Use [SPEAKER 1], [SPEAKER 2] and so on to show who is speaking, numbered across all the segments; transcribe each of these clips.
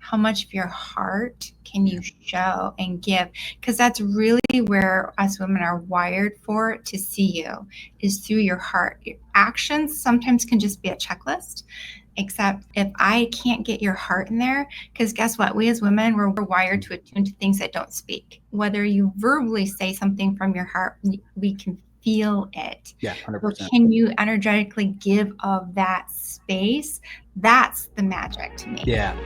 [SPEAKER 1] how much of your heart can you show and give? Because that's really where us women are wired for to see you, is through your heart. Your actions sometimes can just be a checklist. Except if I can't get your heart in there, because guess what? We as women, we're wired to attune to things that don't speak. Whether you verbally say something from your heart, we can feel it.
[SPEAKER 2] Yeah,
[SPEAKER 1] So
[SPEAKER 2] 100%.
[SPEAKER 1] can you energetically give of that space? That's the magic to me.
[SPEAKER 2] Yeah.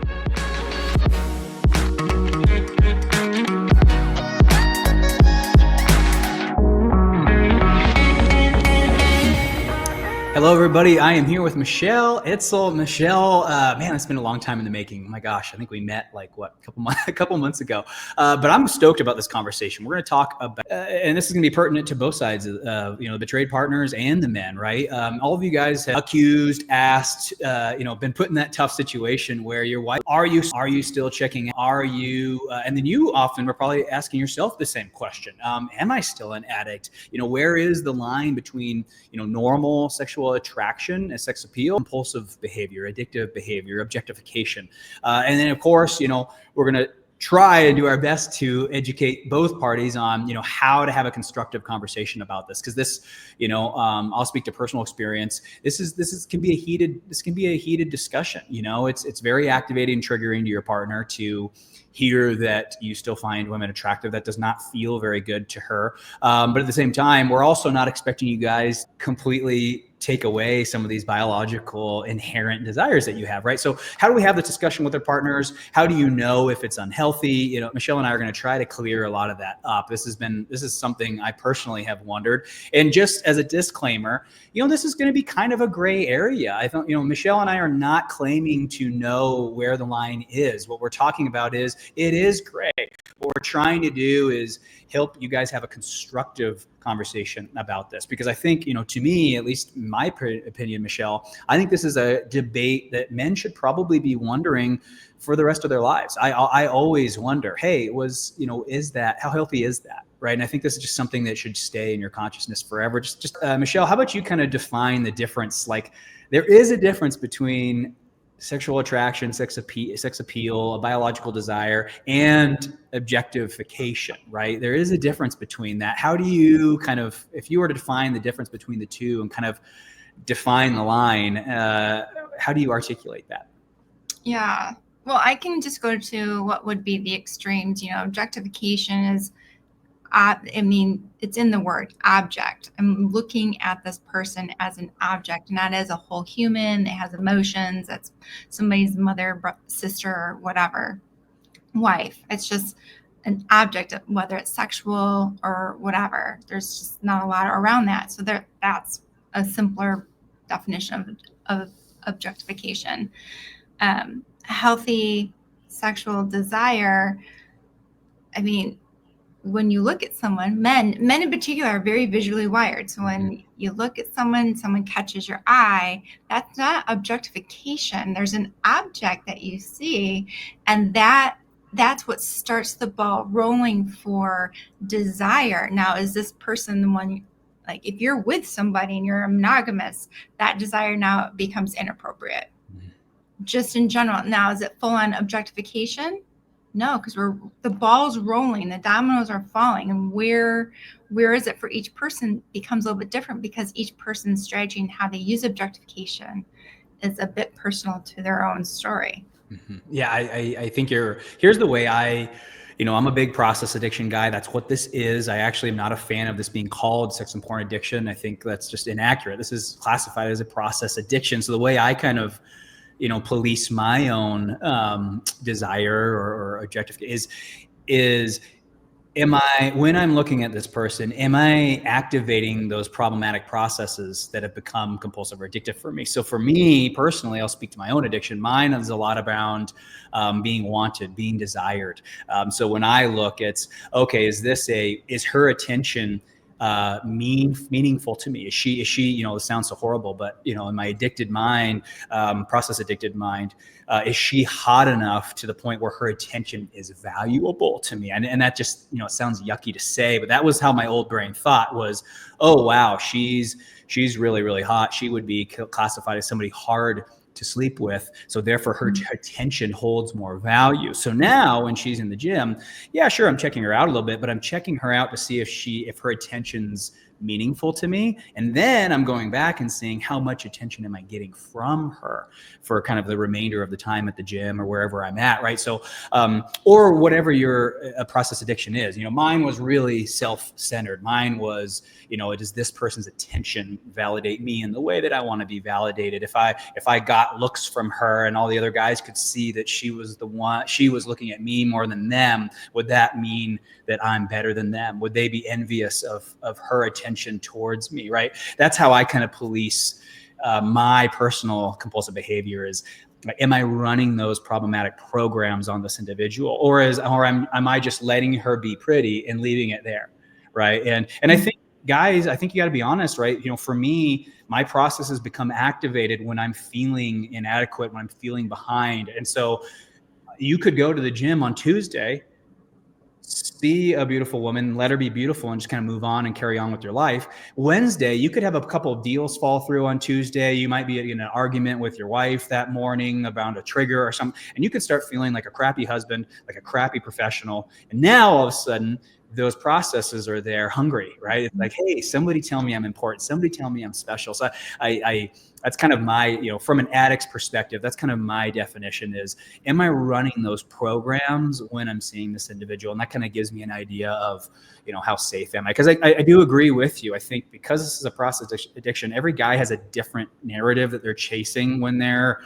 [SPEAKER 2] Hello, everybody. I am here with Michelle Edsall. Michelle, man, it's been a long time in the making. Oh my gosh, I think we met like a couple months ago. But I'm stoked about this conversation. We're going to talk about, and this is going to be pertinent to both sides, the betrayed partners and the men, right? All of you guys have accused, asked, been put in that tough situation where your wife, are you still checking? Are you? And then you often were probably asking yourself the same question: am I still an addict? Where is the line between normal sexual attraction and sex appeal, impulsive behavior, addictive behavior, objectification. And then, of course, we're going to try and do our best to educate both parties on, how to have a constructive conversation about this. Because this, I'll speak to personal experience. This can be a heated discussion. It's very activating and triggering to your partner to hear that you still find women attractive. That does not feel very good to her. But at the same time, we're also not expecting you guys completely take away some of these biological inherent desires that you have, right? So how do we have this discussion with our partners? How do you know if it's unhealthy? Michelle and I are going to try to clear a lot of that up. This is something I personally have wondered. And just as a disclaimer, this is going to be kind of a gray area. I think, Michelle and I are not claiming to know where the line is. What we're talking about is it is gray. What we're trying to do is help you guys have a constructive conversation about this, because I think, to me, at least my opinion, Michelle, I think this is a debate that men should probably be wondering for the rest of their lives. I always wonder, hey, how healthy is that? Right. And I think this is just something that should stay in your consciousness forever. Michelle, how about you kind of define the difference? Like, there is a difference between sexual attraction, sex appeal, a biological desire, and objectification, right? There is a difference between that. How do you if you were to define the difference between the two and kind of define the line, how do you articulate that?
[SPEAKER 1] Yeah. Well, I can just go to what would be the extremes. Objectification is, it's in the word object. I'm looking at this person as an object, not as a whole human. It has emotions. That's somebody's mother, sister, whatever, wife. It's just an object, whether it's sexual or whatever. There's just not a lot around that. So that's a simpler definition of objectification. Healthy sexual desire, when you look at someone, men in particular are very visually wired. So when you look at someone catches your eye, that's not objectification. There's an object that you see, and that's what starts the ball rolling for desire. Now, is this person the one, like if you're with somebody and you're monogamous, that desire now becomes inappropriate. Just in general. Now, is it full on objectification? No, because the ball's rolling, the dominoes are falling, and where is it for each person becomes a little bit different, because each person's strategy and how they use objectification is a bit personal to their own story.
[SPEAKER 2] Mm-hmm. Yeah, I think here's the way I'm a big process addiction guy. That's what this is. I actually am not a fan of this being called sex and porn addiction. I think that's just inaccurate. This is classified as a process addiction. So the way I kind of police my own desire or objective is when I'm looking at this person, am I activating those problematic processes that have become compulsive or addictive for me? So for me personally, I'll speak to my own addiction. Mine is a lot around being wanted, being desired. So when I look, it's okay, is her attention meaningful to me? Is she, it sounds so horrible, but in my addicted mind, process addicted mind, is she hot enough to the point where her attention is valuable to me? And that just, it sounds yucky to say, but that was how my old brain thought was, oh, wow, she's really, really hot. She would be classified as somebody hard sleep with. So therefore her attention holds more value. So now when she's in the gym, yeah, sure, I'm checking her out a little bit, but I'm checking her out to see if her attention's meaningful to me. And then I'm going back and seeing how much attention am I getting from her for kind of the remainder of the time at the gym or wherever I'm at, right? So, or whatever your process addiction is. Mine was really self-centered. Mine was, does this person's attention validate me in the way that I want to be validated? If I got looks from her and all the other guys could see that she was looking at me more than them, would that mean that I'm better than them? Would they be envious of her attention towards me, right? That's how I kind of police my personal compulsive behavior is, am I running those problematic programs on this individual, or am I just letting her be pretty and leaving it there, right? And I think, guys, I think you got to be honest, right? For me, my process has become activated when I'm feeling inadequate, when I'm feeling behind. And so you could go to the gym on Tuesday, see a beautiful woman, let her be beautiful, and just kind of move on and carry on with your life. Wednesday, you could have a couple of deals fall through on Tuesday. You might be in an argument with your wife that morning about a trigger or something, and you could start feeling like a crappy husband, like a crappy professional. And now all of a sudden, those processes are there hungry, right? It's like, hey, somebody tell me I'm important. Somebody tell me I'm special. So I that's kind of my, from an addict's perspective, that's kind of my definition is, am I running those programs when I'm seeing this individual? And that kind of gives me an idea of, how safe am I? Because I do agree with you. I think because this is a process addiction, every guy has a different narrative that they're chasing when they're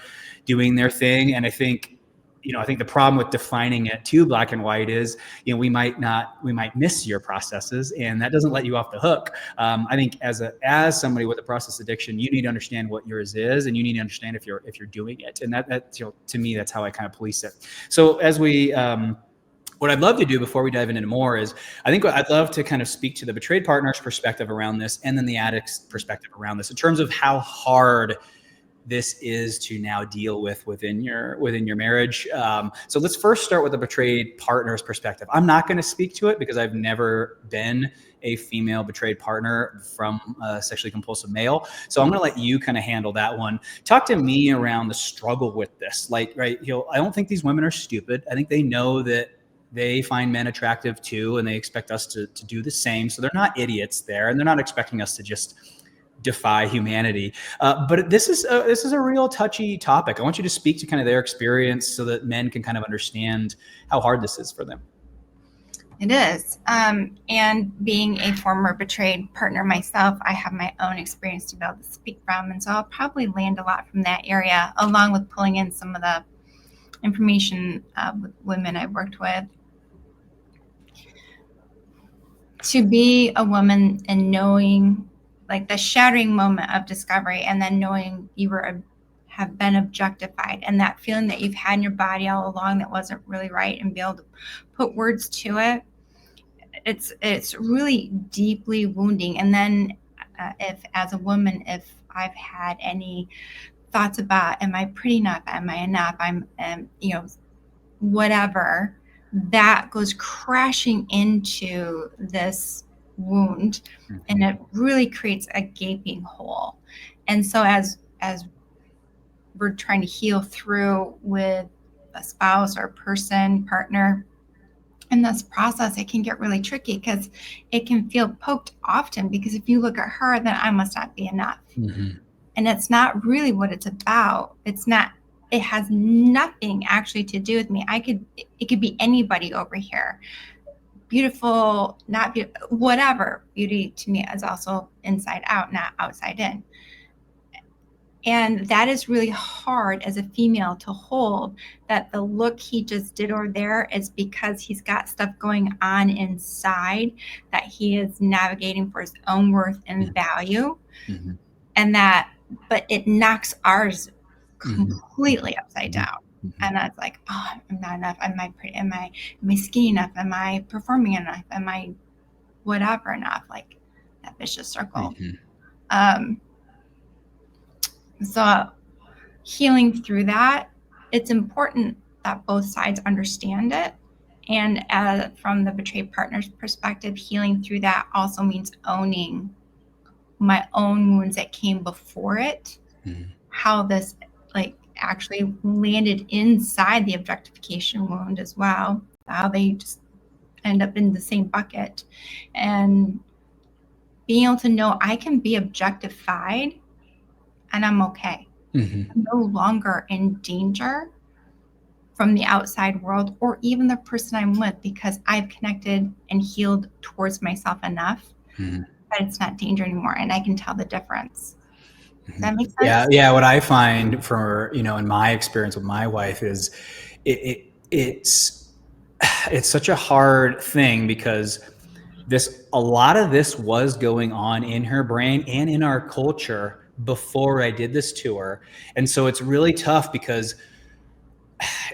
[SPEAKER 2] doing their thing. And I think the problem with defining it too black and white is, we might miss your processes, and that doesn't let you off the hook. I think as somebody with a process addiction, you need to understand what yours is, and you need to understand if you're doing it. And that to me, that's how I kind of police it. So as we, what I'd love to do before we dive into more is, I think I'd love to kind of speak to the betrayed partner's perspective around this, and then the addict's perspective around this in terms of how hard this is to now deal with within your marriage. So let's first start with the betrayed partner's perspective. I'm not going to speak to it because I've never been a female betrayed partner from a sexually compulsive male. So I'm going to let you kind of handle that one. Talk to me around the struggle with this. Like, right, I don't think these women are stupid. I think they know that they find men attractive too, and they expect us to do the same. So they're not idiots there, and they're not expecting us to just defy humanity. But this is a real touchy topic. I want you to speak to kind of their experience so that men can kind of understand how hard this is for them.
[SPEAKER 1] It is. And being a former betrayed partner myself, I have my own experience to be able to speak from. And so I'll probably land a lot from that area, along with pulling in some of the information with women I've worked with. To be a woman and knowing, like, the shattering moment of discovery, and then knowing you have been objectified, and that feeling that you've had in your body all along that wasn't really right, and be able to put words to it, it's really deeply wounding. And then if as a woman, if I've had any thoughts about, am I pretty enough, am I enough, I'm whatever, that goes crashing into this wound, and it really creates a gaping hole. And so as we're trying to heal through with a spouse or person, partner, in this process, it can get really tricky because it can feel poked often, because if you look at her, then I must not be enough. Mm-hmm. And it's not really what it's about. It has nothing actually to do with me. It could be anybody over here. Beautiful, not beautiful, whatever. Beauty to me is also inside out, not outside in. And that is really hard as a female to hold, that the look he just did over there is because he's got stuff going on inside that he is navigating for his own worth and value. Mm-hmm. But it knocks ours completely upside down. Mm-hmm. And that's like, oh, I'm not enough. Am I skinny enough? Am I performing enough? Am I whatever enough? Like that vicious circle. Mm-hmm. So healing through that, it's important that both sides understand it. And from the betrayed partner's perspective, healing through that also means owning my own wounds that came before it. Mm-hmm. How this, like, actually landed inside the objectification wound as well, how they just end up in the same bucket. And being able to know I can be objectified and I'm okay.
[SPEAKER 2] Mm-hmm.
[SPEAKER 1] I'm no longer in danger from the outside world or even the person I'm with, because I've connected and healed towards myself enough
[SPEAKER 2] Mm-hmm.
[SPEAKER 1] that it's not danger anymore, and I can tell the difference. Does that make
[SPEAKER 2] Yeah,
[SPEAKER 1] sense?
[SPEAKER 2] yeah. What I find for in my experience with my wife is it's such a hard thing because a lot of this was going on in her brain and in our culture before I did this to her, and so it's really tough because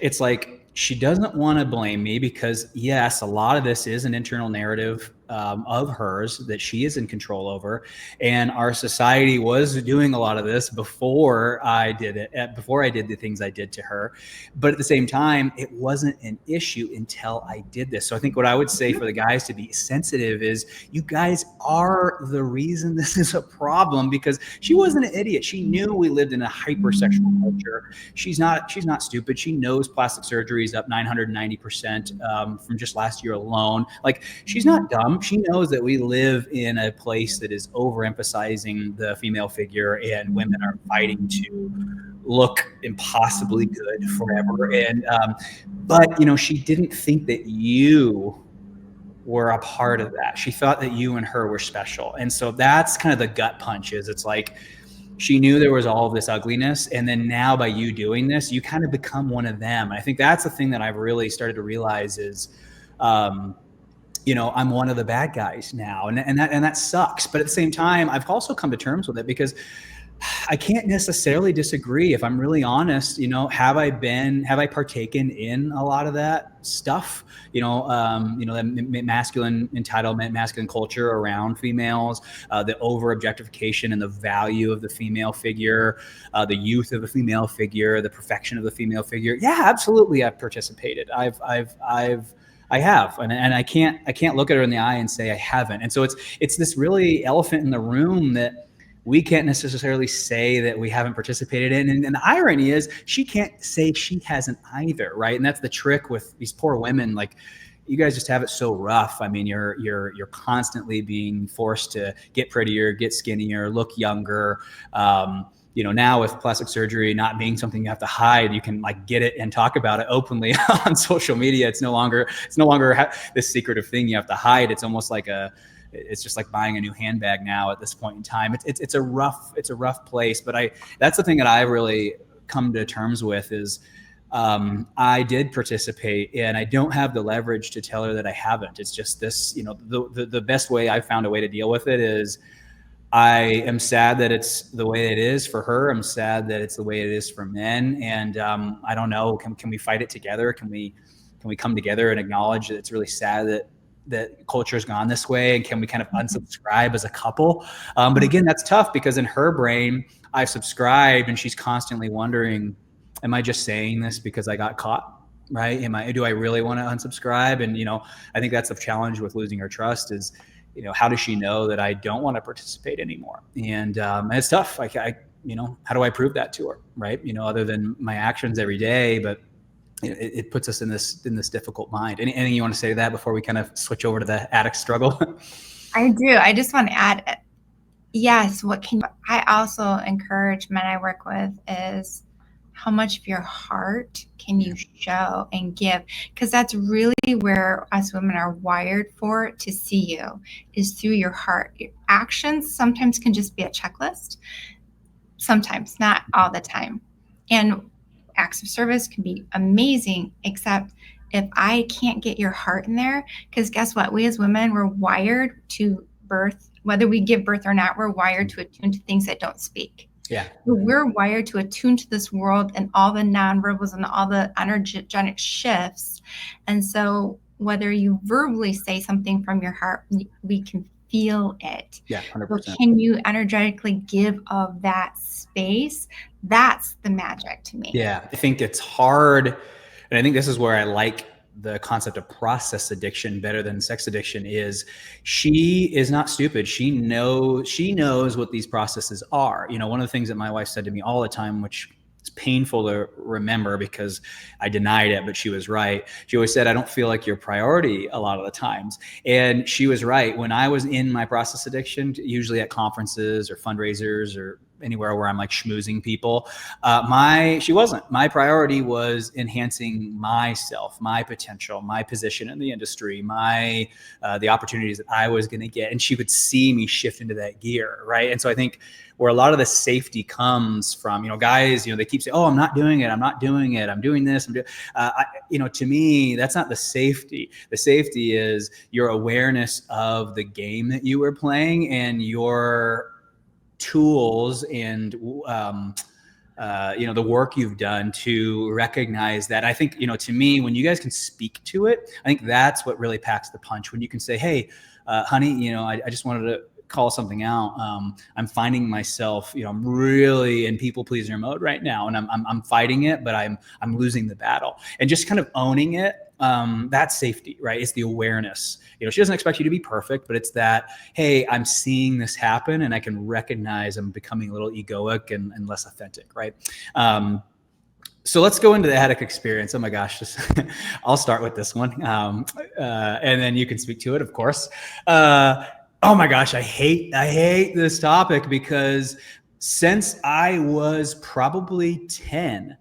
[SPEAKER 2] it's like she doesn't want to blame me because yes, a lot of this is an internal narrative of hers that she is in control over, and our society was doing a lot of this before I did it, before I did the things I did to her. But at the same time, it wasn't an issue until I did this. So I think what I would say for the guys to be sensitive is, you guys are the reason this is a problem, because she wasn't an idiot. She knew we lived in a hypersexual culture. She's not stupid. She knows plastic surgery is up 990% from just last year alone. Like, she's not dumb. She knows that we live in a place that is overemphasizing the female figure, and women are fighting to look impossibly good forever. And but she didn't think that you were a part of that. She thought that you and her were special. And so that's kind of the gut punch. Is it's like, she knew there was all of this ugliness, and then now by you doing this, you kind of become one of them. And I think that's the thing that I've really started to realize is, I'm one of the bad guys now, and that sucks. But at the same time, I've also come to terms with it, because I can't necessarily disagree. If I'm really honest, have I partaken in a lot of that stuff? That masculine entitlement, masculine culture around females, the over objectification and the value of the female figure, the youth of the female figure, the perfection of the female figure. Yeah, absolutely. I've participated. I have, and I can't look at her in the eye and say I haven't. And so it's this really elephant in the room that we can't necessarily say that we haven't participated in. And the irony is, she can't say she hasn't either, right? And that's the trick with these poor women. Like, you guys just have it so rough. I mean, you're constantly being forced to get prettier, get skinnier, look younger. Now with plastic surgery not being something you have to hide, you can get it and talk about it openly on social media. It's no longer this secretive thing you have to hide. It's almost like it's just like buying a new handbag now at this point in time. It's a rough place. But that's the thing that I really come to terms with is, I did participate, and I don't have the leverage to tell her that I haven't. It's just this, the best way I've found a way to deal with it is, I am sad that it's the way it is for her. I'm sad that it's the way it is for men. And I don't know, can we fight it together? Can we come together and acknowledge that it's really sad that culture's gone this way? And can we kind of unsubscribe as a couple? But again, that's tough, because in her brain, I've subscribed, and she's constantly wondering, am I just saying this because I got caught? Right? Do I really want to unsubscribe? And, I think that's the challenge with losing her trust is, how does she know that I don't want to participate anymore? And it's tough. How do I prove that to her? Right? Other than my actions every day, but it puts us in this difficult mind. Anything you want to say to that before we kind of switch over to the addict struggle?
[SPEAKER 1] I do. I just want to add, yes, I also encourage men I work with is, how much of your heart can you show and give? Because that's really where us women are wired for to see you, is through your heart. Your actions sometimes can just be a checklist. Sometimes, not all the time. And acts of service can be amazing, except if I can't get your heart in there, because guess what? We as women, we're wired to birth, whether we give birth or not, we're wired to attune to things that don't speak.
[SPEAKER 2] Yeah.
[SPEAKER 1] We're wired to attune to this world and all the nonverbals and all the energetic shifts. And so whether you verbally say something from your heart, we can feel it.
[SPEAKER 2] Yeah, 100%.
[SPEAKER 1] So can you energetically give of that space? That's the magic to me.
[SPEAKER 2] Yeah, I think it's hard. And I think this is where I like the concept of process addiction better than sex addiction. Is she is not stupid. She knows what these processes are. One of the things that my wife said to me all the time, which it's painful to remember because I denied it, but she was right. She always said, I don't feel like your priority a lot of the times. And she was right. When I was in my process addiction, usually at conferences or fundraisers or anywhere where I'm like schmoozing people, she wasn't. My priority was enhancing myself, my potential, my position in the industry, the opportunities that I was going to get. And she would see me shift into that gear, right? And so I think where a lot of the safety comes from, guys, they keep saying, oh, I'm not doing it. I'm not doing it. I'm doing this. To me, that's not the safety. The safety is your awareness of the game that you were playing and your tools and, the work you've done to recognize that. I think, to me, when you guys can speak to it, I think that's what really packs the punch. When you can say, hey, honey, I just wanted to call something out. I'm finding myself, I'm really in people pleaser mode right now, and I'm fighting it, but I'm losing the battle, and just kind of owning it. That's safety, right? It's the awareness. She doesn't expect you to be perfect, but it's that, hey, I'm seeing this happen and I can recognize I'm becoming a little egoic and less authentic, right? So let's go into the addict experience. Oh my gosh, I'll start with this one. And then you can speak to it, of course. Oh my gosh, I hate this topic because since I was probably 10,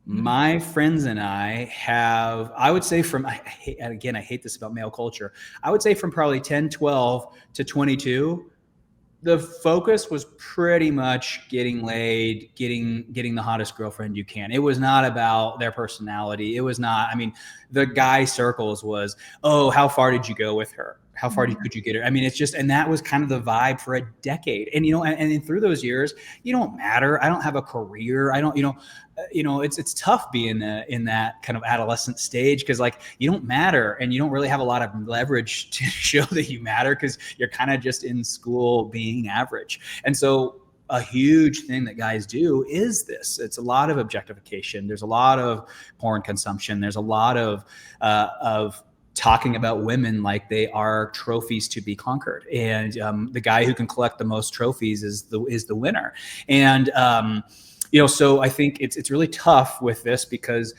[SPEAKER 2] my friends and I have, I would say I hate this about male culture. I would say from probably 10, 12 to 22, the focus was pretty much getting laid, getting the hottest girlfriend you can. It was not about their personality. It was not, the guy circles was, oh, how far did you go with her? How far could you get her? It's just, and that was kind of the vibe for a decade. And, and through those years, you don't matter. I don't have a career. I don't, it's tough being in that kind of adolescent stage because like you don't matter and you don't really have a lot of leverage to show that you matter because you're kind of just in school being average. And so a huge thing that guys do is this. It's a lot of objectification. There's a lot of porn consumption. There's a lot of talking about women like they are trophies to be conquered, and the guy who can collect the most trophies is the winner. And so I think it's really tough with this because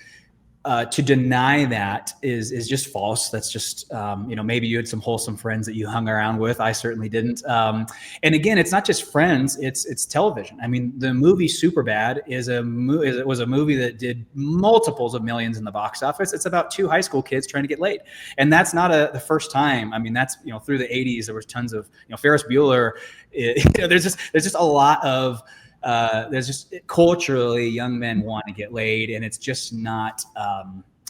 [SPEAKER 2] to deny that is just false. That's just, maybe you had some wholesome friends that you hung around with. I certainly didn't. And again, it's not just friends, it's television. The movie Superbad was a movie that did multiples of millions in the box office. It's about two high school kids trying to get laid. And that's not the first time. That's, through the 80s, there was tons of, Ferris Bueller. There's just a lot of, there's just culturally young men want to get laid, and it's just not,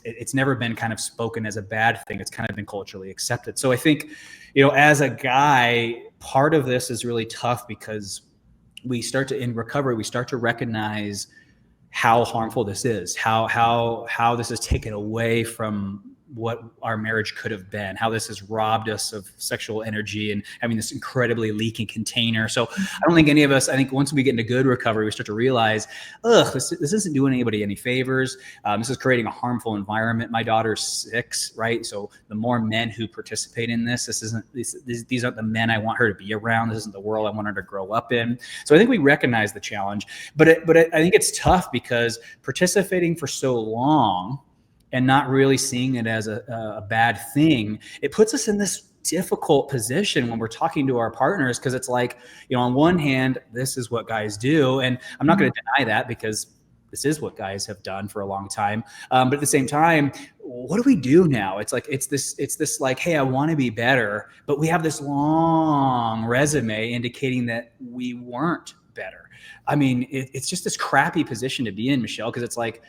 [SPEAKER 2] it's never been kind of spoken as a bad thing. It's kind of been culturally accepted. So I think, as a guy, part of this is really tough because in recovery, we start to recognize how harmful this is, how this is taken away from what our marriage could have been, how this has robbed us of sexual energy and having this incredibly leaking container. So I don't think any of us, I think once we get into good recovery, we start to realize, this isn't doing anybody any favors. This is creating a harmful environment. My daughter's 6, right? So the more men who participate in these aren't the men I want her to be around. This isn't the world I want her to grow up in. So I think we recognize the challenge, but I think it's tough because participating for so long and not really seeing it as a bad thing, it puts us in this difficult position when we're talking to our partners, because it's like, on one hand, this is what guys do, and I'm not going to deny that because this is what guys have done for a long time. But at the same time, what do we do now? It's like, it's this like, hey, I want to be better, but we have this long resume indicating that we weren't better. It's just this crappy position to be in, Michelle, because it's like,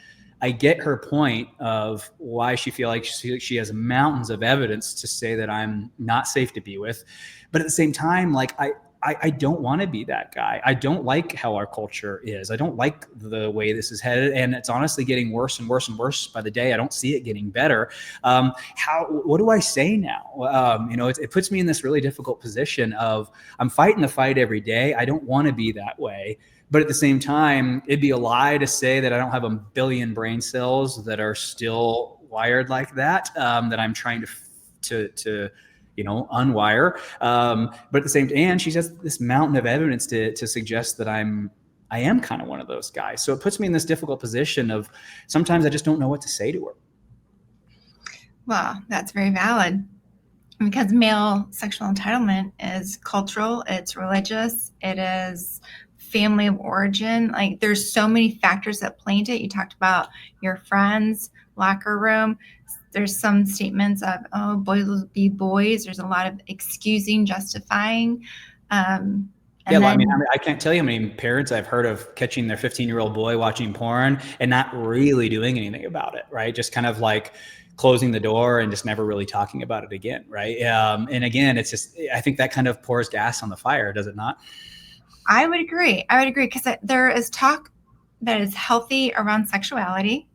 [SPEAKER 2] I get her point of why she feels like she has mountains of evidence to say that I'm not safe to be with. But at the same time, like I don't want to be that guy. I don't like how our culture is. I don't like the way this is headed. And it's honestly getting worse and worse and worse by the day. I don't see it getting better. What do I say now? It puts me in this really difficult position of I'm fighting the fight every day. I don't want to be that way. But at the same time, it'd be a lie to say that I don't have a billion brain cells that are still wired like that, that I'm trying to unwire. But at the same time, and she has this mountain of evidence to suggest that I'm I am kind of one of those guys. So it puts me in this difficult position of sometimes I just don't know what to say to her.
[SPEAKER 1] Well, that's very valid, because male sexual entitlement is cultural, it's religious, it is family of origin. Like, there's so many factors that play into it. You talked about your friends, locker room. There's some statements of, oh, boys will be boys. There's a lot of excusing, justifying.
[SPEAKER 2] Yeah,
[SPEAKER 1] And
[SPEAKER 2] well,
[SPEAKER 1] then
[SPEAKER 2] I can't tell you how many parents I've heard of catching their 15-year-old boy watching porn and not really doing anything about it, right? Just kind of like closing the door and just never really talking about it again, right? And again, it's just, I think that kind of pours gas on the fire, does it not?
[SPEAKER 1] I would agree. I would agree, because there is talk that is healthy around sexuality,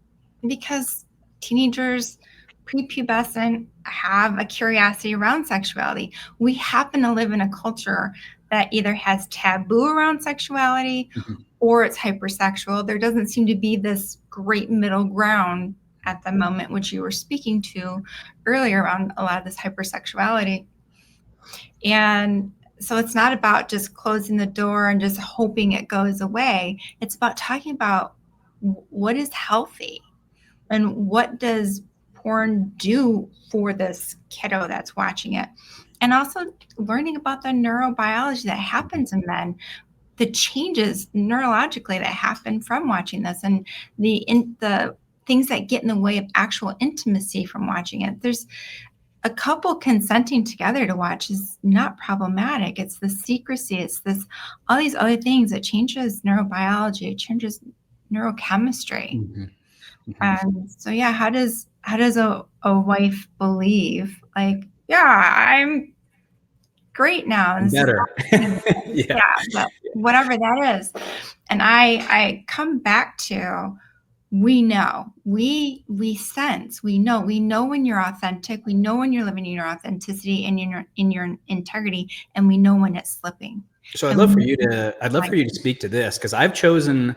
[SPEAKER 1] because teenagers, prepubescent, have a curiosity around sexuality. We happen to live in a culture that either has taboo around sexuality
[SPEAKER 2] Mhm.
[SPEAKER 1] or it's hypersexual. There doesn't seem to be this great middle ground at the moment, which you were speaking to earlier, around a lot of this hypersexuality. And so it's not about just closing the door and just hoping it goes away. It's about talking about what is healthy and what does porn do for this kiddo that's watching it. And also learning about the neurobiology that happens in men, the changes neurologically that happen from watching this, and the things that get in the way of actual intimacy from watching it. There's a couple consenting together to watch is not problematic. It's the secrecy. It's this, all these other things. It changes neurobiology. It changes neurochemistry.
[SPEAKER 2] Mhm. Mhm.
[SPEAKER 1] And so, yeah, how does a wife believe, like, yeah, I'm great now, and
[SPEAKER 2] And
[SPEAKER 1] this is
[SPEAKER 2] better.
[SPEAKER 1] happening.
[SPEAKER 2] Yeah.
[SPEAKER 1] Yeah, but whatever that is. And I come back to, we know, we sense, we know when you're authentic, we know when you're living in your authenticity and in your integrity, and we know when it's slipping.
[SPEAKER 2] So
[SPEAKER 1] And we
[SPEAKER 2] I'd love
[SPEAKER 1] like,
[SPEAKER 2] for you to speak to this, because I've chosen,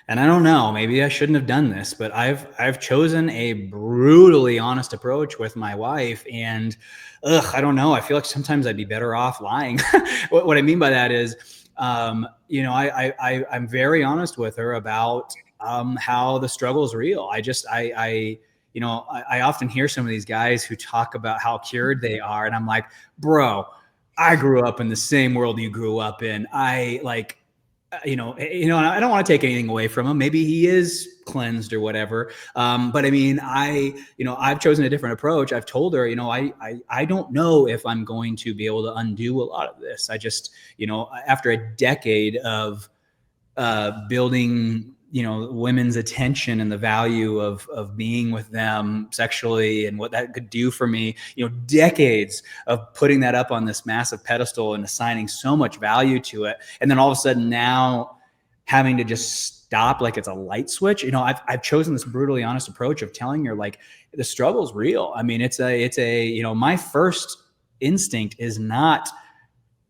[SPEAKER 2] and I don't know, maybe I shouldn't have done this, but I've chosen a brutally honest approach with my wife, and I don't know. I feel like sometimes I'd be better off lying. What I mean by that is, I'm very honest with her about how the struggle is real. I often hear some of these guys who talk about how cured they are, and I'm like, bro, I grew up in the same world you grew up in. I don't want to take anything away from him. Maybe he is cleansed or whatever. But I mean, I've chosen a different approach. I've told her, I don't know if I'm going to be able to undo a lot of this. I just, after a decade of building women's attention and the value of being with them sexually and what that could do for me, decades of putting that up on this massive pedestal and assigning so much value to it, and then all of a sudden now having to just stop like it's a light switch. I've chosen this brutally honest approach of telling her, like, the struggle's real. I mean, it's a my first instinct is not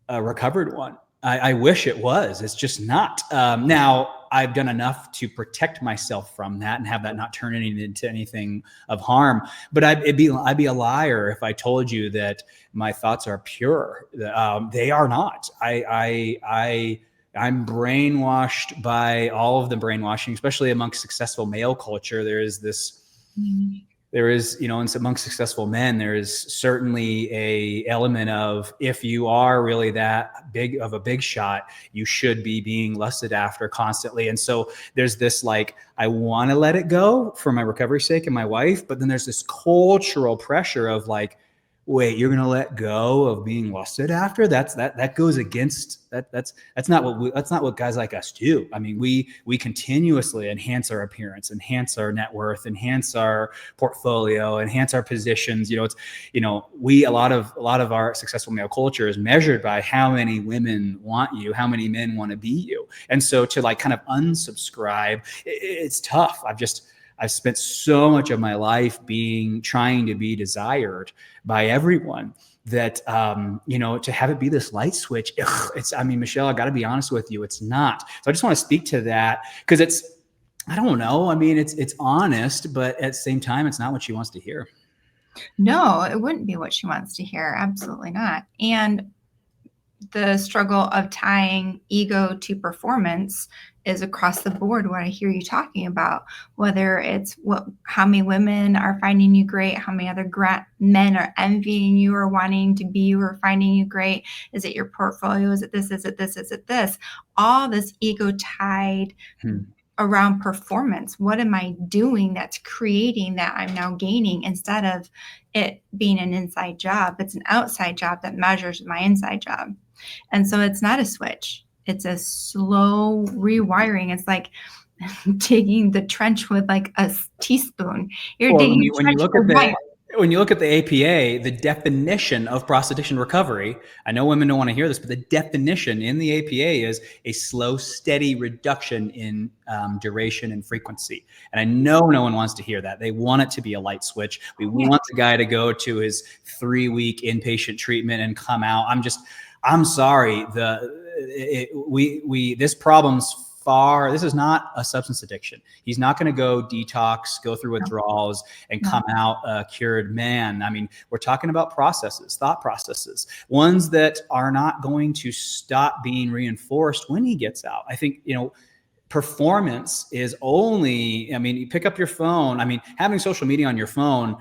[SPEAKER 2] a recovered one. I wish it was. It's just not. Now, I've done enough to protect myself from that and have that not turn into anything of harm. But I'd be a liar if I told you that my thoughts are pure. They are not. I'm brainwashed by all of the brainwashing, especially amongst successful male culture. There is, and among successful men, there is certainly a element of, if you are really that big of a big shot, you should be being lusted after constantly. And so there's this, like, I want to let it go for my recovery's sake and my wife, but then there's this cultural pressure of, like, wait, you're going to let go of being lusted after? That goes against that. That's not what guys like us do. I mean, we continuously enhance our appearance, enhance our net worth, enhance our portfolio, enhance our positions. A lot of our successful male culture is measured by how many women want you, how many men want to be you. And so to, like, kind of unsubscribe, it's tough. I've spent so much of my life trying to be desired by everyone that, to have it be this light switch, Michelle, I got to be honest with you, it's not. So I just want to speak to that, because I don't know. I mean, it's honest, but at the same time, it's not what she wants to hear.
[SPEAKER 1] no, it wouldn't be what she wants to hear. Absolutely not. And the struggle of tying ego to performance is across the board what I hear you talking about, whether it's how many women are finding you great, how many other men are envying you or wanting to be you or finding you great. Is it your portfolio? Is it this? Is it this? Is it this? All this ego tied around performance. What am I doing that's creating that I'm now gaining, instead of it being an inside job? It's an outside job that measures my inside job. And so it's not a switch. It's a slow rewiring. It's like digging the trench with like a teaspoon. You're
[SPEAKER 2] Well,
[SPEAKER 1] digging a trench for wire.
[SPEAKER 2] when you look at the APA, the definition of prostitution recovery, I know women don't want to hear this, but the definition in the APA is a slow, steady reduction in duration and frequency. And I know no one wants to hear that. They want it to be a light switch. We want the guy to go to his 3-week inpatient treatment and come out. I'm sorry. This problem's this is not a substance addiction. He's not going to go detox, go through withdrawals, and come out a cured man. I mean, we're talking about thought processes, ones that are not going to stop being reinforced when he gets out. I think, performance is only, you pick up your phone. Having social media on your phone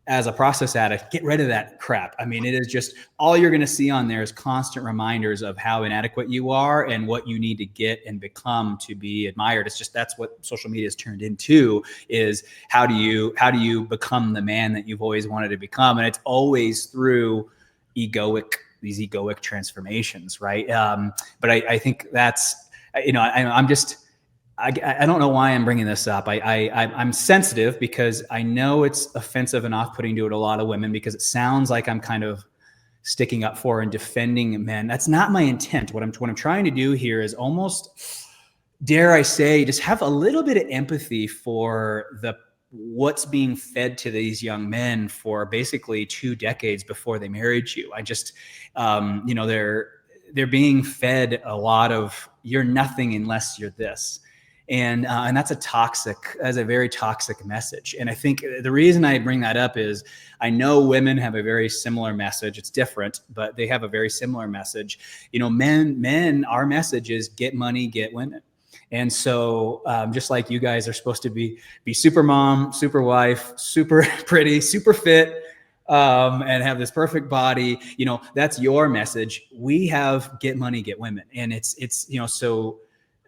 [SPEAKER 2] as a process addict, get rid of that crap. It is just all you're going to see on there is constant reminders of how inadequate you are and what you need to get and become to be admired. It's just, that's what social media has turned into, is how do you become the man that you've always wanted to become? And it's always through these egoic transformations. Right. But I think that's, I don't know why I'm bringing this up. I'm sensitive because I know it's offensive and off-putting to a lot of women, because it sounds like I'm kind of sticking up for and defending men. That's not my intent. What I'm trying to do here is almost, dare I say, just have a little bit of empathy for what's being fed to these young men for basically 2 decades before they married you. They're being fed a lot of, you're nothing unless you're this. And that's a very toxic message. And I think the reason I bring that up is I know women have a very similar message. It's different, but they have a very similar message. Men, our message is get money, get women. And so just like you guys are supposed to be super mom, super wife, super pretty, super fit, and have this perfect body, that's your message. We have get money, get women. And it's so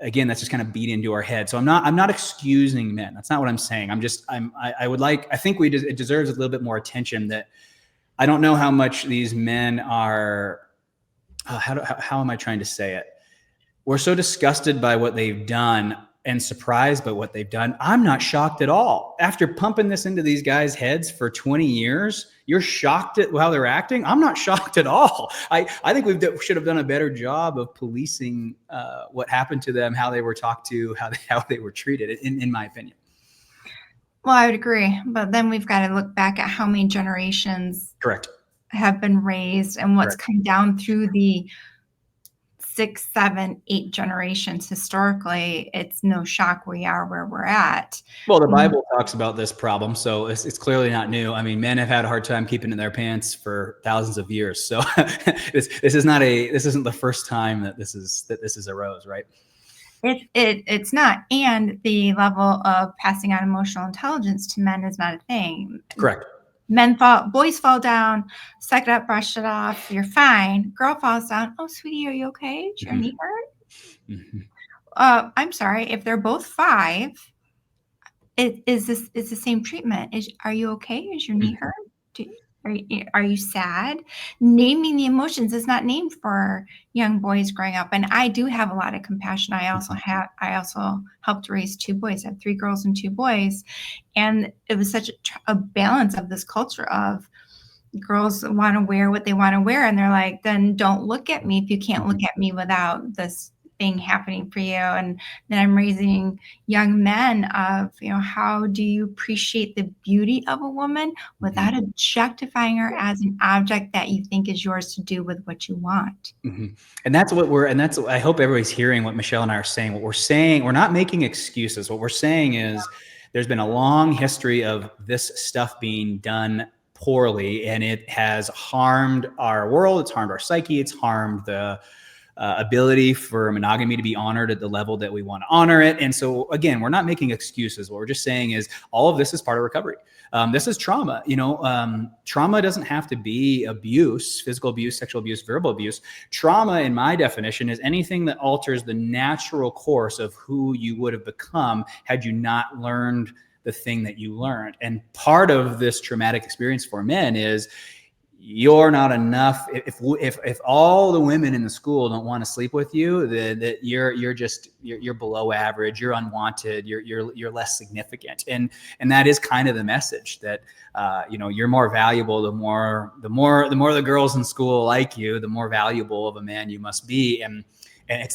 [SPEAKER 2] again, that's just kind of beat into our head. So I'm not excusing men. That's not what I'm saying. I think it deserves a little bit more attention. That I don't know how much these men are, how am I trying to say it? We're so disgusted by what they've done and surprised by what they've done. I'm not shocked at all. After pumping this into these guys' heads for 20 years, you're shocked at how they're acting? I'm not shocked at all. I think we should have done a better job of policing what happened to them, how they were talked to, how they were treated, in my opinion.
[SPEAKER 1] Well, I would agree. But then we've got to look back at how many generations
[SPEAKER 2] Correct.
[SPEAKER 1] have been raised and what's come down through the 6, 7, 8 generations. Historically, it's no shock we are where we're at.
[SPEAKER 2] Well, the Bible talks about this problem, so it's clearly not new. Men have had a hard time keeping in their pants for thousands of years. So this isn't the first time that this is arose, right?
[SPEAKER 1] It's not. And the level of passing on emotional intelligence to men is not a thing.
[SPEAKER 2] Correct.
[SPEAKER 1] Boys fall down, suck it up, brush it off, you're fine. Girl falls down, oh, sweetie, are you okay? Is your knee hurt? Mm-hmm. I'm sorry, if they're both 5, it's the same treatment. Are you okay? Is your knee hurt? Are you sad? Naming the emotions is not named for young boys growing up. And I do have a lot of compassion. I also helped raise 2 boys. I have 3 girls and 2 boys. And it was such a balance of this culture of girls want to wear what they want to wear. And they're like, then don't look at me if you can't look at me without this thing happening for you. And then I'm raising young men of, how do you appreciate the beauty of a woman without objectifying her as an object that you think is yours to do with what you want?
[SPEAKER 2] Mm-hmm. And that's I hope everybody's hearing what Michelle and I are saying. What we're saying, we're not making excuses. What we're saying is there's been a long history of this stuff being done poorly, and it has harmed our world. It's harmed our psyche. It's harmed the ability for monogamy to be honored at the level that we want to honor it. And so, again, we're not making excuses. What we're just saying is all of this is part of recovery. This is trauma. Trauma doesn't have to be abuse, physical abuse, sexual abuse, verbal abuse. Trauma, in my definition, is anything that alters the natural course of who you would have become had you not learned the thing that you learned. And part of this traumatic experience for men is you're not enough. If all the women in the school don't want to sleep with you, that you're below average, you're unwanted, you're less significant, and that is kind of the message that you're more valuable. The more the girls in school like you, the more valuable of a man you must be. And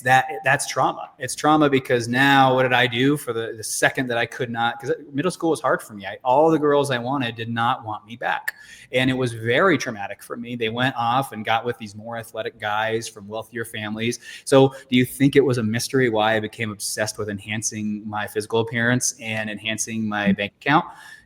[SPEAKER 2] that's trauma. It's trauma because now what did I do for the second that I could not, because middle school was hard for me. All the girls I wanted did not want me back. And it was very traumatic for me. They went off and got with these more athletic guys from wealthier families. So do you think it was a mystery why I became obsessed with enhancing my physical appearance and enhancing my bank account?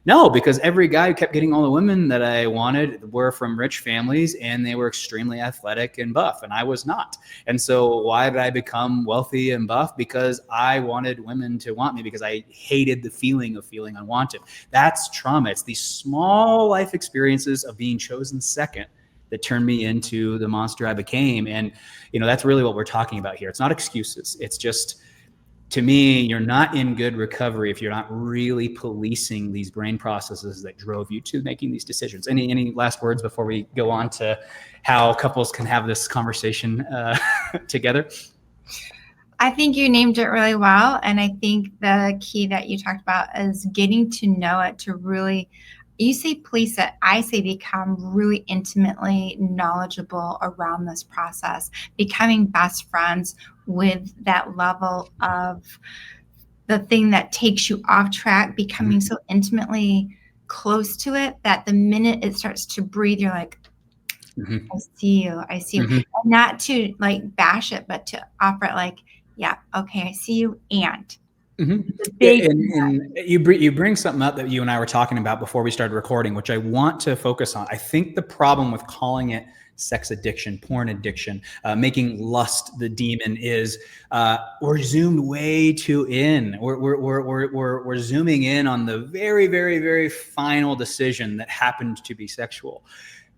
[SPEAKER 2] No, because every guy who kept getting all the women that I wanted were from rich families, and they were extremely athletic and buff, and I was not. And so why did I become wealthy and buff? Because I wanted women to want me, because I hated the feeling of feeling unwanted. That's trauma. It's these small life experiences of being chosen second that turned me into the monster I became. And, that's really what we're talking about here. It's not excuses. It's just, to me, you're not in good recovery if you're not really policing these brain processes that drove you to making these decisions. Any last words before we go on to how couples can have this conversation together?
[SPEAKER 1] I think you named it really well. And I think the key that you talked about is getting to know it, to really, you say police it, I say become really intimately knowledgeable around this process, becoming best friends with that level of the thing that takes you off track, becoming so intimately close to it that the minute it starts to breathe, you're like, I see you. And not to like bash it, but to offer it like, yeah, okay, I see you. And
[SPEAKER 2] and you bring something up that you and I were talking about before we started recording, which I want to focus on. I think the problem with calling it sex addiction, porn addiction, making lust the demon is we're zoomed way too in. We're zooming in on the very, very, very final decision that happened to be sexual.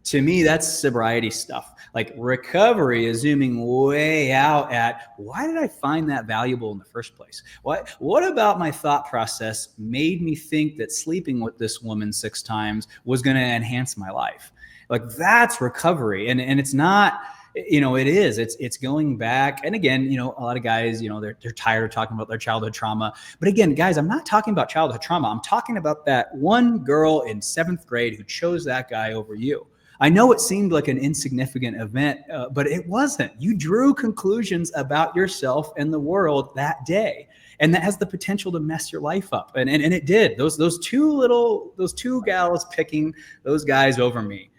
[SPEAKER 2] To me, that's sobriety stuff. Like, recovery is zooming way out at, why did I find that valuable in the first place? What about my thought process made me think that sleeping with this woman 6 times was going to enhance my life? Like, that's recovery. And it's not, it's going back. And again, a lot of guys, they're tired of talking about their childhood trauma. But again, guys, I'm not talking about childhood trauma. I'm talking about that one girl in 7th grade who chose that guy over you. I know it seemed like an insignificant event, but it wasn't. You drew conclusions about yourself and the world that day. And that has the potential to mess your life up. And it did. Those two gals picking those guys over me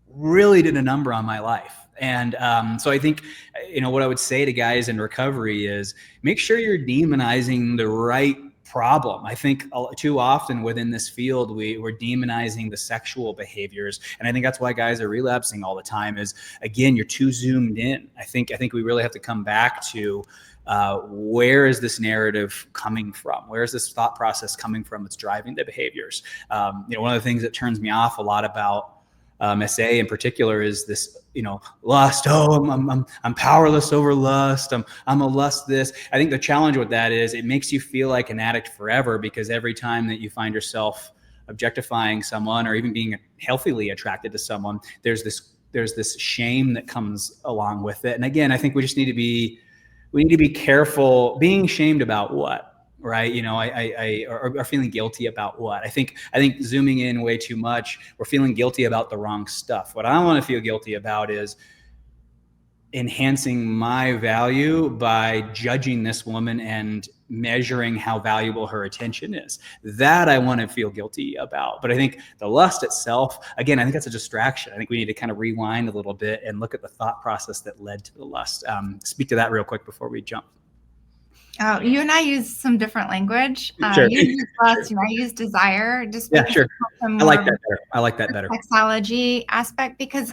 [SPEAKER 2] really did a number on my life. And so I think, what I would say to guys in recovery is make sure you're demonizing the right problem. I think too often within this field, we're demonizing the sexual behaviors. And I think that's why guys are relapsing all the time is, again, you're too zoomed in. I think we really have to come back to where is this narrative coming from? Where is this thought process coming from that's driving the behaviors? One of the things that turns me off a lot about SA in particular is this, lust. Oh, I'm powerless over lust. I'm a lust this. I think the challenge with that is it makes you feel like an addict forever, because every time that you find yourself objectifying someone or even being healthily attracted to someone, there's this shame that comes along with it. And again, I think we need to be careful being shamed about what. Right. Are feeling guilty about what? I think zooming in way too much, we're feeling guilty about the wrong stuff. What I want to feel guilty about is enhancing my value by judging this woman and measuring how valuable her attention is. That I want to feel guilty about. But I think the lust itself, again, I think that's a distraction. I think we need to kind of rewind a little bit and look at the thought process that led to the lust. Speak to that real quick before we jump.
[SPEAKER 1] Oh, you and I use some different language.
[SPEAKER 2] Sure.
[SPEAKER 1] You use
[SPEAKER 2] Sure.
[SPEAKER 1] lust, and I use desire, just
[SPEAKER 2] Yeah,
[SPEAKER 1] because
[SPEAKER 2] sure.
[SPEAKER 1] it comes from
[SPEAKER 2] I
[SPEAKER 1] more
[SPEAKER 2] like
[SPEAKER 1] of
[SPEAKER 2] that better. I like that
[SPEAKER 1] the
[SPEAKER 2] better.
[SPEAKER 1] sexology aspect. Because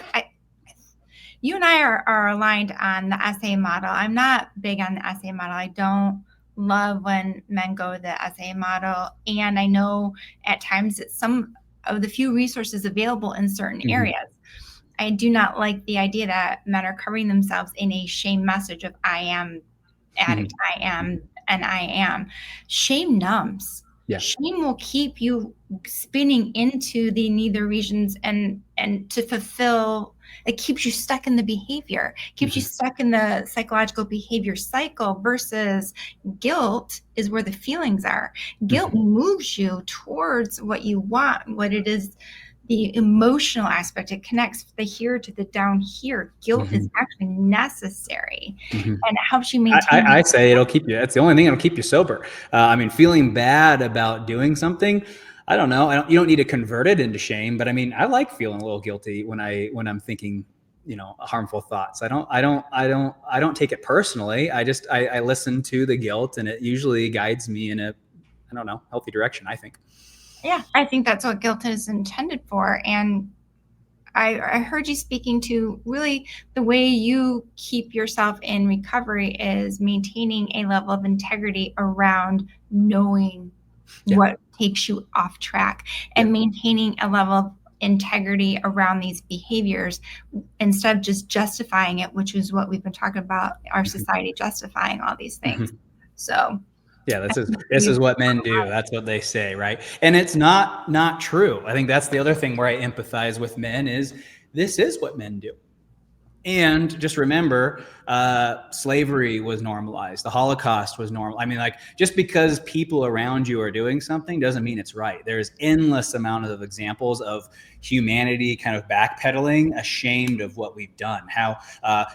[SPEAKER 1] you and I are aligned on the SA model. I'm not big on the SA model. I don't love when men go the SA model, and I know at times it's some of the few resources available in certain
[SPEAKER 2] Mhm.
[SPEAKER 1] areas. I do not like the idea that men are covering themselves in a shame message of I am addict,
[SPEAKER 2] Mhm.
[SPEAKER 1] I am,
[SPEAKER 2] Mhm.
[SPEAKER 1] and I am. Shame numbs.
[SPEAKER 2] Yeah.
[SPEAKER 1] Shame will keep you spinning into the neither regions, and to fulfill, it keeps you stuck in the behavior, keeps you
[SPEAKER 2] Mhm.
[SPEAKER 1] stuck in the psychological behavior cycle, versus guilt is where the feelings are. Guilt
[SPEAKER 2] Mhm.
[SPEAKER 1] moves you towards what you want, what it is, the emotional aspect. It connects the here to the down here. Guilt is
[SPEAKER 2] Mhm.
[SPEAKER 1] actually necessary,
[SPEAKER 2] Mhm.
[SPEAKER 1] and it helps you
[SPEAKER 2] I
[SPEAKER 1] maintain.
[SPEAKER 2] say it'll keep you. That's the only thing that'll keep you sober. I mean, feeling bad about doing something. I don't know. You don't need to convert it into shame, but I mean, I like feeling a little guilty when I'm thinking, harmful thoughts. I don't take it personally. I listen to the guilt, and it usually guides me in a, I don't know, healthy direction, I think.
[SPEAKER 1] Yeah, I think that's what guilt is intended for. And I heard you speaking to really the way you keep yourself in recovery is maintaining a level of integrity around knowing
[SPEAKER 2] Yeah.
[SPEAKER 1] what takes you off track,
[SPEAKER 2] Yeah.
[SPEAKER 1] and maintaining a level of integrity around these behaviors instead of just justifying it, which is what we've been talking about, our
[SPEAKER 2] Mhm.
[SPEAKER 1] society justifying all these things.
[SPEAKER 2] Mhm.
[SPEAKER 1] So
[SPEAKER 2] Yeah,
[SPEAKER 1] I think
[SPEAKER 2] this
[SPEAKER 1] we've,
[SPEAKER 2] is what men do. That's what they say, right? And it's not true. I think that's the other thing where I empathize with men is this is what men do. And just remember, slavery was normalized. The Holocaust was normal. I mean, like, just because people around you are doing something doesn't mean it's right. There's endless amount of examples of humanity kind of backpedaling, ashamed of what we've done. How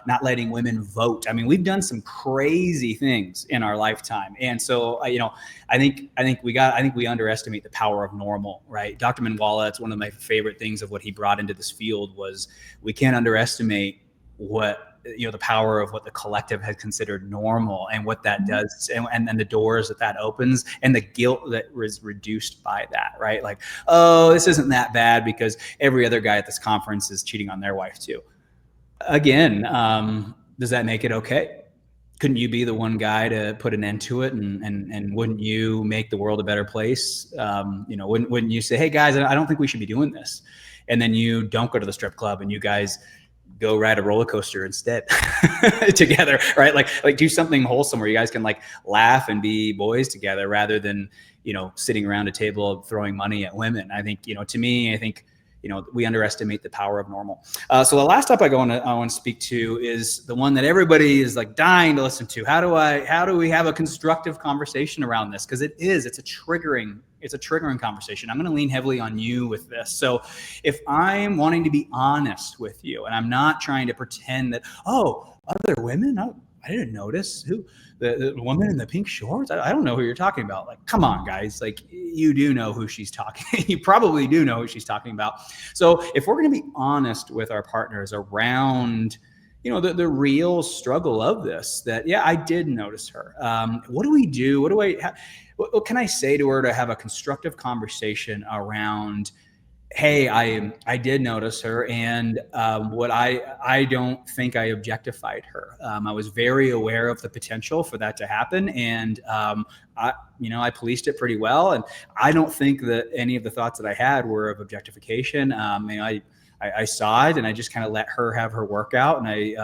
[SPEAKER 2] not letting women vote. I mean, we've done some crazy things in our lifetime. And so, I think we underestimate the power of normal, right? Dr. Manwala, it's one of my favorite things of what he brought into this field was we can't underestimate what the power of what the collective has considered normal and what that does, and the doors that opens, and the guilt that was reduced by that, right? Like, oh, this isn't that bad because every other guy at this conference is cheating on their wife too. Again, does that make it okay? Couldn't you be the one guy to put an end to it, and wouldn't you make the world a better place? Wouldn't you say, hey guys, I don't think we should be doing this, and then you don't go to the strip club and you guys go ride a roller coaster instead together, right? Like do something wholesome where you guys can like laugh and be boys together rather than, sitting around a table throwing money at women. I think, to me, I think, we underestimate the power of normal. So the last topic I want to speak to is the one that everybody is like dying to listen to. How do we have a constructive conversation around this? Because it's a triggering conversation. I'm going to lean heavily on you with this. So if I'm wanting to be honest with you and I'm not trying to pretend that, oh, other women, I didn't notice who the woman in the pink shorts. I don't know who you're talking about. Like, come on, guys. Like, you do know who she's talking. You probably do know who she's talking about. So if we're going to be honest with our partners around, the real struggle of this, that, yeah, I did notice her. What do we do? What can I say to her to have a constructive conversation around, hey, I did notice her, and what I don't think I objectified her. I was very aware of the potential for that to happen, and I policed it pretty well. And I don't think that any of the thoughts that I had were of objectification. I saw it, and I just kind of let her have her workout, and I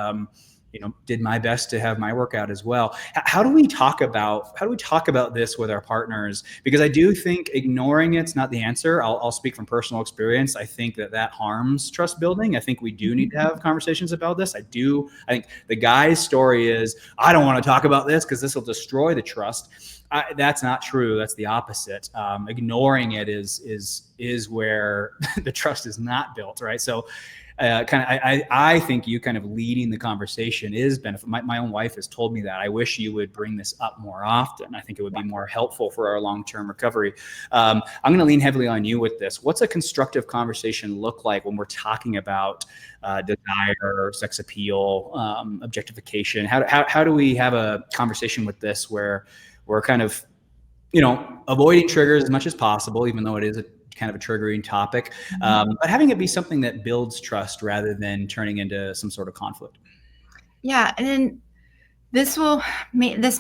[SPEAKER 2] did my best to have my workout as well. How do we talk about this with our partners? Because I do think ignoring it's not the answer. I'll speak from personal experience. I think that harms trust building. I think we do need to have conversations about this. I think the guy's story is, I don't want to talk about this because this will destroy the trust. That's not true. That's the opposite. Ignoring it is where the trust is not built, right? So I think you kind of leading the conversation is benefit. My own wife has told me that. I wish you would bring this up more often. I think it would be more helpful for our long-term recovery. I'm going to lean heavily on you with this. What's a constructive conversation look like when we're talking about desire, sex appeal, objectification? How do we have a conversation with this where we're kind of, avoiding triggers as much as possible, even though it is a kind of a triggering topic, but having it be something that builds trust rather than turning into some sort of conflict?
[SPEAKER 1] Yeah, and then this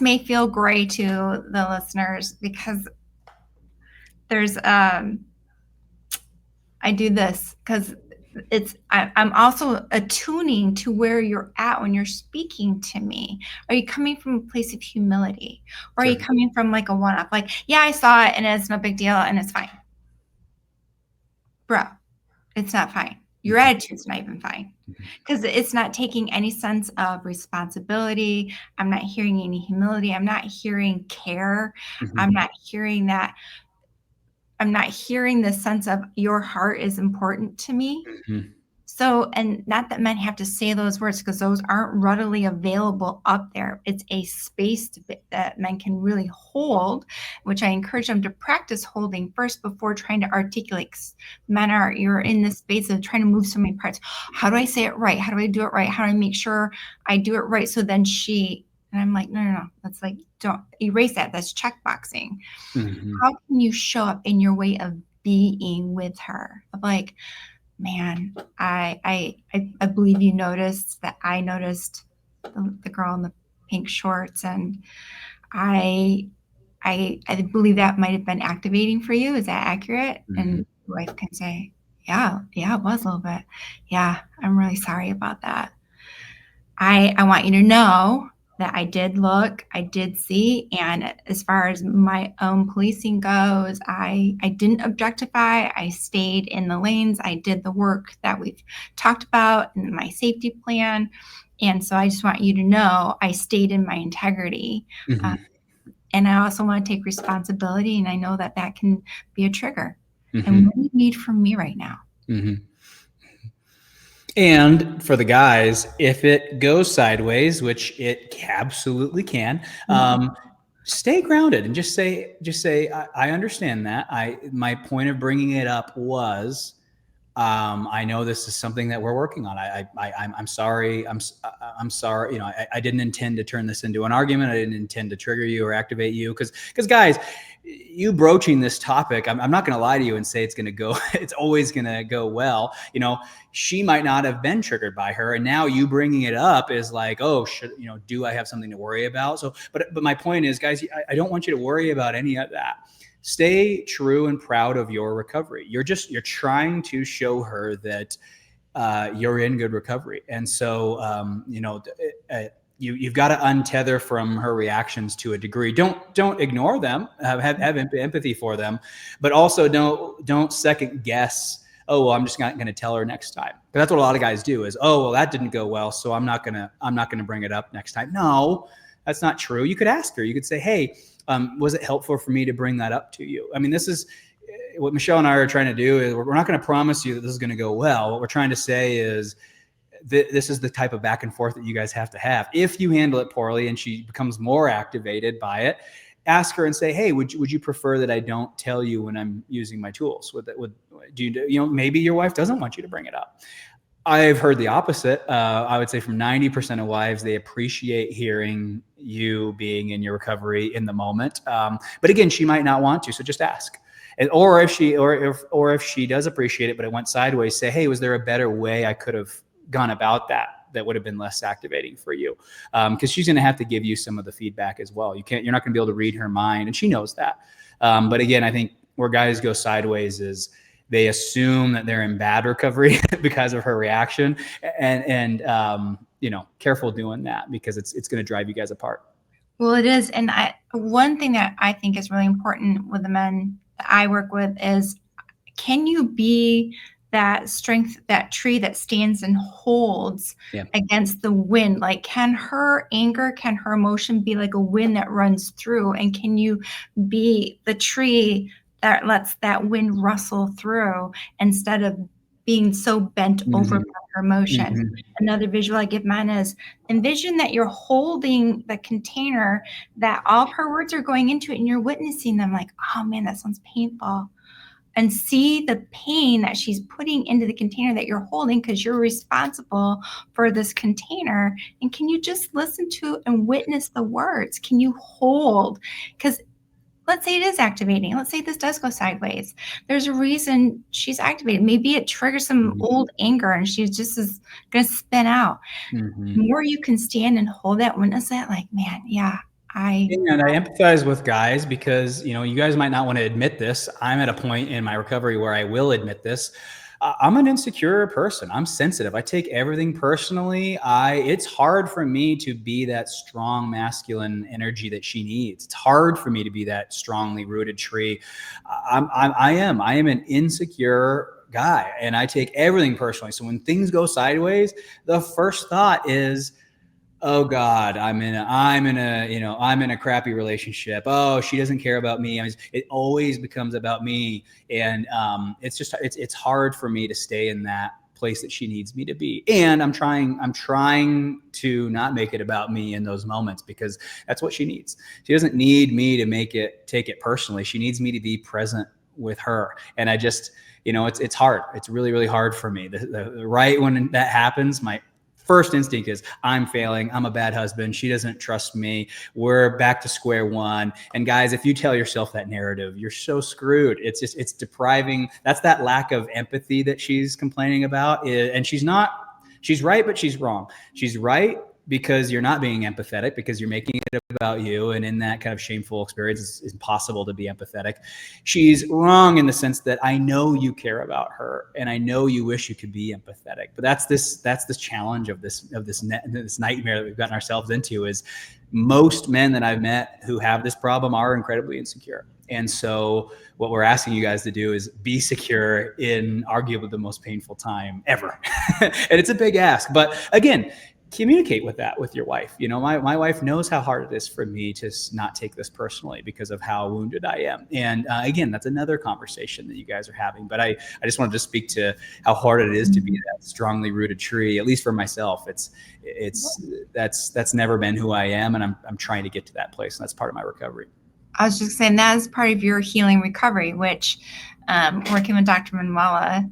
[SPEAKER 1] may feel gray to the listeners because there's I do this because I'm also attuning to where you're at when you're speaking to me. Are you coming from a place of humility, or are you coming from like a one-up, like, yeah, I saw it and it's no big deal and it's fine? Bro, it's not fine. Your attitude's not even fine, because it's not taking any sense of responsibility. I'm not hearing any humility. I'm not hearing care. I'm not hearing that. I'm not hearing the sense of your heart is important to me. So, and not that men have to say those words, because those aren't readily available up there. It's a space that men can really hold, which I encourage them to practice holding first before trying to articulate. You're in this space of trying to move so many parts. How do I say it right? How do I do it right? How do I make sure I do it right? So then and I'm like, no. That's like, don't erase that. That's checkboxing. How can you show up in your way of being with her? Of like, man, I believe you noticed that I noticed the girl in the pink shorts, and I believe that might have been activating for you. Is that accurate? And your wife can say, yeah, it was a little bit. Yeah, I'm really sorry about that. I want you to know that I did look, I did see, and as far as my own policing goes, I didn't objectify. I stayed in the lanes. I did the work that we've talked about in my safety plan. And so I just want you to know I stayed in my integrity. And I also want to take responsibility, and I know that can be a trigger. And what do you need from me right now?
[SPEAKER 2] And for the guys, if it goes sideways, which it absolutely can, stay grounded and just say, I understand that. My point of bringing it up was, I know this is something that we're working on. I'm sorry. I'm sorry. I didn't intend to turn this into an argument. I didn't intend to trigger you or activate you. Because guys, you broaching this topic, I'm not going to lie to you and say it's going to go, it's always going to go well. She might not have been triggered by her. And now you bringing it up is like, oh, do I have something to worry about? So, but my point is, guys, I don't want you to worry about any of that. Stay true and proud of your recovery. You're trying to show her that you're in good recovery. And so, you've got to untether from her reactions to a degree. Don't ignore them. Have empathy for them, but also don't second guess. Oh, well, I'm just not going to tell her next time. But that's what a lot of guys do is, oh, well, that didn't go well, so I'm not going to bring it up next time. No, that's not true. You could ask her. You could say, hey, was it helpful for me to bring that up to you? I mean, this is what Michelle and I are trying to do. Is we're not going to promise you that this is going to go well. What we're trying to say is this is the type of back and forth that you guys have to have. If you handle it poorly and she becomes more activated by it, ask her and say, hey, would you prefer that I don't tell you when I'm using my tools? Maybe your wife doesn't want you to bring it up. I've heard the opposite. I would say from 90% of wives, they appreciate hearing you being in your recovery in the moment. But again, she might not want to, so just ask. Or if she does appreciate it, but it went sideways, say, hey, was there a better way I could have gone about that would have been less activating for you? Because she's going to have to give you some of the feedback as well. You're not going to be able to read her mind, and she knows that. But again, I think where guys go sideways is they assume that they're in bad recovery because of her reaction, and careful doing that, because it's going to drive you guys apart.
[SPEAKER 1] Well, it is. And one thing that I think is really important with the men that I work with is, can you be that strength, that tree that stands and holds
[SPEAKER 2] Yeah.
[SPEAKER 1] against the wind. Like, can her anger, can her emotion be like a wind that runs through? And can you be the tree that lets that wind rustle through instead of being so bent over
[SPEAKER 2] Mm-hmm.
[SPEAKER 1] by her emotions?
[SPEAKER 2] Mm-hmm.
[SPEAKER 1] Another visual I give mine is envision that you're holding the container, that all of her words are going into it, and you're witnessing them like, oh man, that sounds painful. And see the pain that she's putting into the container that you're holding because you're responsible for this container. And can you just listen to and witness the words? Can you hold? Because let's say it is activating. Let's say this does go sideways. There's a reason she's activated. Maybe it triggers some old anger and she just is going to spin out.
[SPEAKER 2] Mm-hmm.
[SPEAKER 1] The more you can stand and hold that, witness that, like, man, yeah,
[SPEAKER 2] And I empathize with guys because, you guys might not want to admit this. I'm at a point in my recovery where I will admit this. I'm an insecure person. I'm sensitive. I take everything personally. It's hard for me to be that strong masculine energy that she needs. It's hard for me to be that strongly rooted tree. I am an insecure guy, and I take everything personally. So when things go sideways, the first thought is, oh God, I'm in a crappy relationship. Oh, she doesn't care about me. It always becomes about me. And it's hard for me to stay in that place that she needs me to be. And I'm trying to not make it about me in those moments, because that's what she needs. She doesn't need me to take it personally. She needs me to be present with her. And I just, it's hard. It's really, really hard for me. Right when that happens, my first instinct is, I'm failing. I'm a bad husband. She doesn't trust me. We're back to square one. And guys, if you tell yourself that narrative, you're so screwed. It's depriving. That's that lack of empathy that she's complaining about. And she's right, but she's wrong. She's right because you're not being empathetic, because you're making it about you. And in that kind of shameful experience, it's impossible to be empathetic. She's wrong in the sense that I know you care about her and I know you wish you could be empathetic. But that's this challenge of this nightmare that we've gotten ourselves into, is most men that I've met who have this problem are incredibly insecure. And so what we're asking you guys to do is be secure in arguably the most painful time ever. And it's a big ask. But again, communicate with your wife. My wife knows how hard it is for me to not take this personally because of how wounded I am. And again, that's another conversation that you guys are having. But I just wanted to speak to how hard it is to be that strongly rooted tree, at least for myself. That's never been who I am. And I'm trying to get to that place. And that's part of my recovery.
[SPEAKER 1] I was just saying that is part of your healing recovery, which working with Dr. Manuela,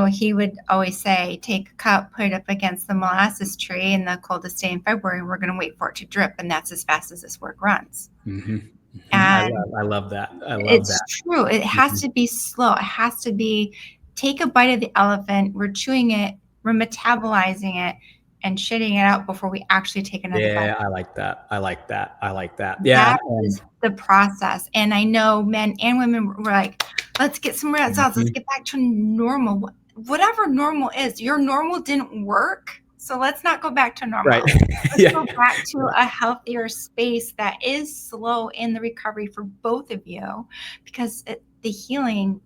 [SPEAKER 1] he would always say, take a cup, put it up against the molasses tree in the coldest day in February, and we're going to wait for it to drip. And that's as fast as this work runs.
[SPEAKER 2] Mm-hmm.
[SPEAKER 1] And
[SPEAKER 2] I love that.
[SPEAKER 1] It's true. It has to be slow. It has to be, take a bite of the elephant. We're chewing it, we're metabolizing it, and shitting it out before we actually take another bite.
[SPEAKER 2] Yeah, I like that. Yeah.
[SPEAKER 1] That is the process. And I know men and women were like, let's get some red cells. Let's get back to normal. Whatever normal is, your normal didn't work. So let's not go back to normal.
[SPEAKER 2] Right.
[SPEAKER 1] Let's go back to a healthier space that is slow in the recovery for both of you, because the healing,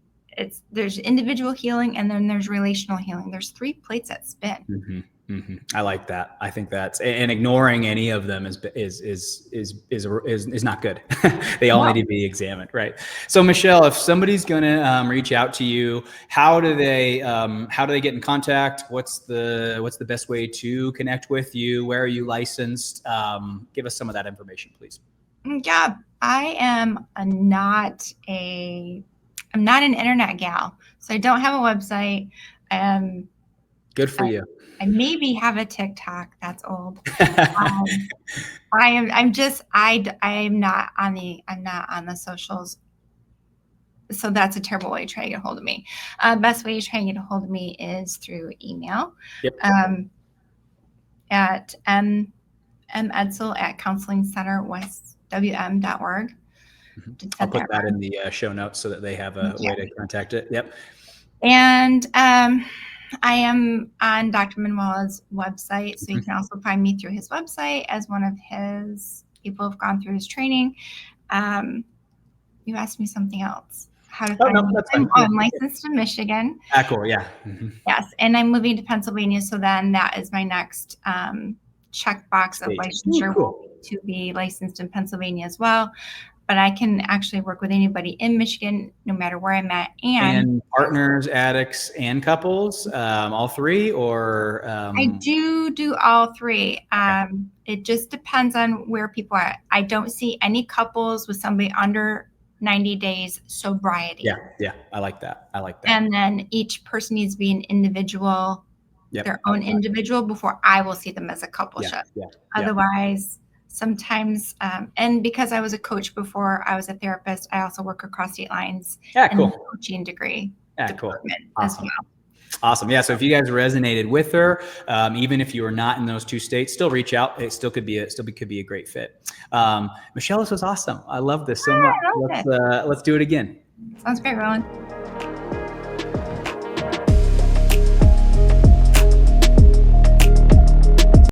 [SPEAKER 1] there's individual healing and then there's relational healing. There's 3 plates that spin.
[SPEAKER 2] Mm-hmm. Mm-hmm. I like that. I think and ignoring any of them is not good. They all need to be examined, right? So Michelle, if somebody's going to reach out to you, how do they get in contact? What's the best way to connect with you? Where are you licensed? Give us some of that information, please.
[SPEAKER 1] Yeah, I am not an internet gal, so I don't have a website.
[SPEAKER 2] Good for you.
[SPEAKER 1] I maybe have a TikTok. That's old. I'm not on the socials. So that's a terrible way to try to get a hold of me. Best way to try and get a hold of me is through email.
[SPEAKER 2] Yep.
[SPEAKER 1] At edsall@counselingcenterwm.org.
[SPEAKER 2] I'll put that in the show notes so that they have a way to contact it. Yep.
[SPEAKER 1] And I am on Dr. Manuela's website, so you can also find me through his website as one of his people who've gone through his training. You asked me something else. how to
[SPEAKER 2] Oh,
[SPEAKER 1] find
[SPEAKER 2] no,
[SPEAKER 1] me.
[SPEAKER 2] that's
[SPEAKER 1] I'm,
[SPEAKER 2] fine. Yeah.
[SPEAKER 1] I'm licensed in Michigan.
[SPEAKER 2] Ah, cool. Yeah. Mm-hmm.
[SPEAKER 1] Yes, and I'm moving to Pennsylvania, so then that is my next checkbox of
[SPEAKER 2] State. Ooh,
[SPEAKER 1] licensure will
[SPEAKER 2] cool.
[SPEAKER 1] be to be licensed in Pennsylvania as well. But I can actually work with anybody in Michigan, no matter where I'm at.
[SPEAKER 2] And partners, addicts, and couples, all three, or
[SPEAKER 1] I do all three.
[SPEAKER 2] okay.
[SPEAKER 1] It just depends on where people are. I don't see any couples with somebody under 90 days sobriety.
[SPEAKER 2] Yeah, I like that. I like that.
[SPEAKER 1] And then each person needs to be an individual,
[SPEAKER 2] Yep.
[SPEAKER 1] their own individual, before I will see them as a coupleship.
[SPEAKER 2] Yeah.
[SPEAKER 1] Otherwise, sometimes, and because I was a coach before I was a therapist, I also work across state lines
[SPEAKER 2] Yeah,
[SPEAKER 1] in the
[SPEAKER 2] cool.
[SPEAKER 1] coaching degree
[SPEAKER 2] Yeah, cool.
[SPEAKER 1] department as
[SPEAKER 2] Awesome.
[SPEAKER 1] well.
[SPEAKER 2] Awesome. Yeah. So if you guys resonated with her, even if you are not in those two states, still reach out. It still could be a great fit. Michelle, this was awesome. I love this so much.
[SPEAKER 1] I love it.
[SPEAKER 2] Let's do it again.
[SPEAKER 1] Sounds great, Roland.